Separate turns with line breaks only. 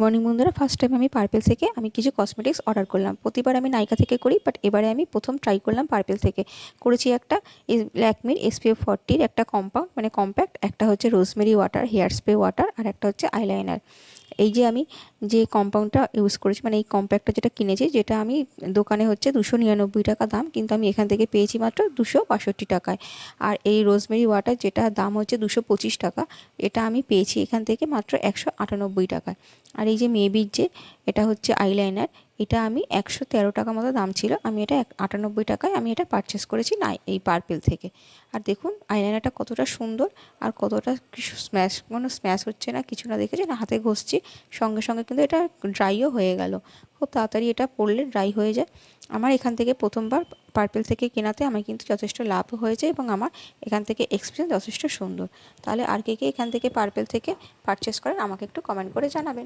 Morning বন্ধুরা, first time আমি purple থেকে আমি কিছু কসমেটিক্স অর্ডার করলাম। প্রতিবার আমি নাইকা থেকে করি, বাট এবারে আমি প্রথম ট্রাই করলাম পার্পেল থেকে। করেছি একটা ল্যাকমির SPF 40 একটা কম্পাউন্ড মানে কম্প্যাক্ট, একটা হচ্ছে rosemary water hair spray water, আর একটা হচ্ছে আইলাইনার। এই যে আমি যে কম্পাউন্ডটা ইউজ করেছি মানে এই কম্প্যাক্টটা যেটা কিনেছি, যেটা আমি দোকানে হচ্ছে 299 টাকা দাম, কিন্তু আমি এখান থেকে পেয়েছি মাত্র 262 টাকায়। আর এই রোজমেরি ওয়াটার যেটা দাম হচ্ছে 225 টাকা, এটা আমি পেয়েছি এখান থেকে মাত্র 198 টাকায়। আর এই যে মেবির যে এটা হচ্ছে আইলাইনার, এটা আমি 113 টাকা মতো দাম ছিল, আমি এটা 98 টাকায় আমি এটা পারচেস করেছি না এই পার্পেল থেকে। আর দেখুন আইলাইনারটা কতটা সুন্দর আর কতটা স্ম্যাশ, কোনো স্ম্যাশ হচ্ছে না, কিছু না, দেখেছি না, হাতে ঘষছি সঙ্গে সঙ্গে কিন্তু এটা ড্রাইও হয়ে গেল। খুব তাড়াতাড়ি এটা পরলে ড্রাই হয়ে যায়। আমার এখান থেকে প্রথমবার পার্পেল থেকে কেনাতে আমার কিন্তু যথেষ্ট লাভ হয়েছে এবং আমার এখান থেকে এক্সপিরিয়েন্স যথেষ্ট সুন্দর। তাহলে আর কে কে এখান থেকে পার্পেল থেকে পারচেস করেন আমাকে একটু কমেন্ট করে জানাবেন।